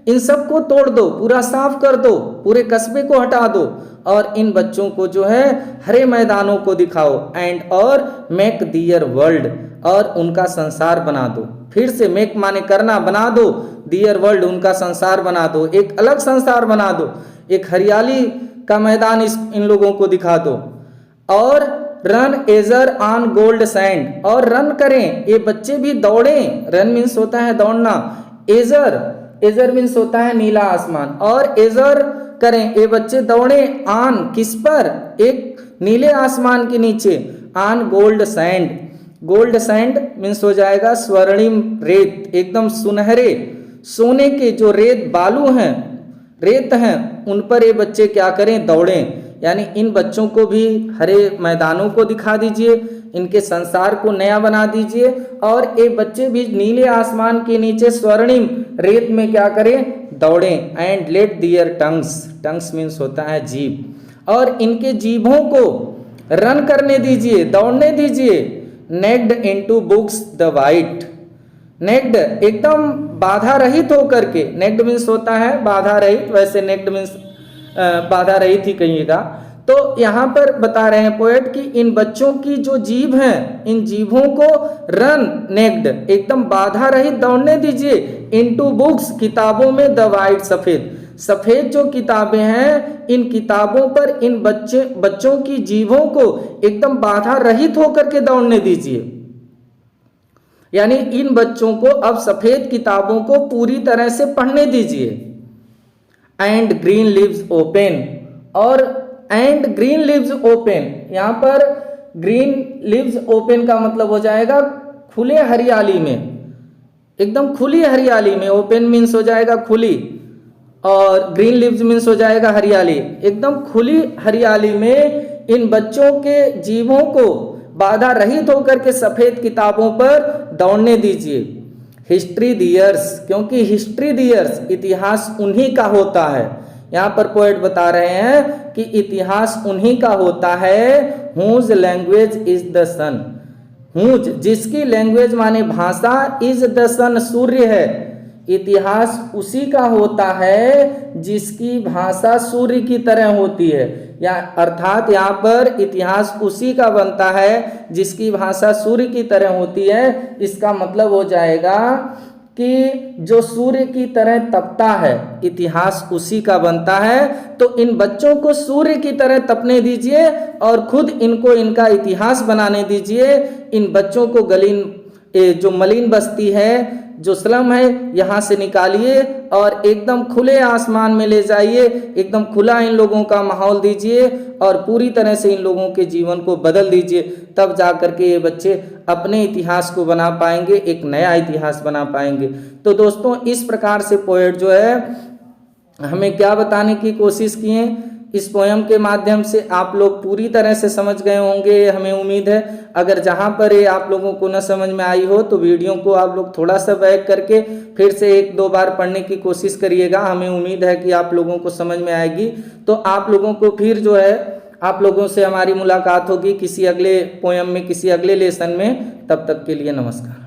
इन सब को तोड़ दो, पूरा साफ कर दो, पूरे कस्बे को हटा दो और इन बच्चों को जो है हरे मैदानों को दिखाओ, एंड और मेक दियर वर्ल्ड और उनका संसार बना दो, फिर से मेक माने करना, बना दो, दियर वर्ल्ड उनका संसार बना दो, एक अलग संसार बना दो, एक हरियाली का मैदान इन लोगों को दिखा दो, और run eager on gold sand और रन करें, ये बच्चे भी दौड़ें, रन मीन्स होता है दौड़ना, एजर मीन्स होता है नीला आसमान, और एजर करें ये बच्चे दौड़ें, ऑन किस पर, एक नीले आसमान के नीचे, on gold sand, gold sand means हो जाएगा स्वर्णिम रेत, एकदम सुनहरे सोने के जो रेत बालू हैं, रेत हैं, उन पर ये बच्चे क्या करें, दौड़ें, यानी इन बच्चों को भी हरे मैदानों को दिखा दीजिए, इनके संसार को नया बना दीजिए, और ये बच्चे भी नीले आसमान के नीचे स्वर्णिम रेत में क्या करें, दौड़ें, and let their tongues, tongues means होता है जीभ, और इनके जीभों को रन करने दीजिए, दौड़ने दीजिए, naked into books the white, naked एकदम बाधा रहित होकर के, नेक्ड मीन्स होता है बाधा रहित, वैसे नेक्ड मीन्स बाधा रहित ही कहिएगा, तो यहाँ पर बता रहे हैं पोएट कि इन बच्चों की जो जीभ हैं, इन जीभों को रन नेक्ड एकदम बाधा रहित दौड़ने दीजिए, इनटू बुक्स किताबों में, द वाइट सफेद, सफ़ेद जो किताबें हैं, इन किताबों पर इन बच्चों की जीभों को एकदम बाधा रहित होकर के दौड़ने दीजिए। यानी इन बच्चों को अब सफ़ेद किताबों को पूरी तरह से पढ़ने दीजिए। एंड ग्रीन लीव्स ओपन, और एंड ग्रीन लीव्स ओपन, यहाँ पर ग्रीन लीव्स ओपन का मतलब हो जाएगा खुले हरियाली में, एकदम खुली हरियाली में। ओपन मीन्स हो जाएगा खुली, और ग्रीन लीव्स मीन्स हो जाएगा हरियाली। एकदम खुली हरियाली में इन बच्चों के जीवों को बाधा रहित होकर के सफ़ेद किताबों पर दौड़ने दीजिए। हिस्ट्री द ईयर्स, क्योंकि हिस्ट्री द ईयर्स, इतिहास उन्हीं का होता है। यहाँ पर पोएट बता रहे हैं कि इतिहास उन्हीं का होता है। Whose language is the sun, whose जिसकी लैंग्वेज माने भाषा, इज द सन सूर्य है। इतिहास उसी का होता है जिसकी भाषा सूर्य की तरह होती है, या अर्थात यहाँ पर इतिहास उसी का बनता है जिसकी भाषा सूर्य की तरह होती है। इसका मतलब हो जाएगा कि जो सूर्य की तरह तपता है, इतिहास उसी का बनता है। तो इन बच्चों को सूर्य की तरह तपने दीजिए और खुद इनको इनका इतिहास बनाने दीजिए। इन बच्चों को जो मलिन बस्ती है, जो स्लम है, यहाँ से निकालिए और एकदम खुले आसमान में ले जाइए। एकदम खुला इन लोगों का माहौल दीजिए और पूरी तरह से इन लोगों के जीवन को बदल दीजिए। तब जा करके ये बच्चे अपने इतिहास को बना पाएंगे, एक नया इतिहास बना पाएंगे। तो दोस्तों, इस प्रकार से पोएट जो है हमें क्या बताने की कोशिश किए, इस पोयम के माध्यम से आप लोग पूरी तरह से समझ गए होंगे, हमें उम्मीद है। अगर जहाँ पर ये आप लोगों को न समझ में आई हो तो वीडियो को आप लोग थोड़ा सा बैक करके फिर से 1-2 बार पढ़ने की कोशिश करिएगा। हमें उम्मीद है कि आप लोगों को समझ में आएगी। तो आप लोगों को फिर जो है आप लोगों से हमारी मुलाकात होगी किसी अगले पोयम में, किसी अगले लेसन में। तब तक के लिए नमस्कार।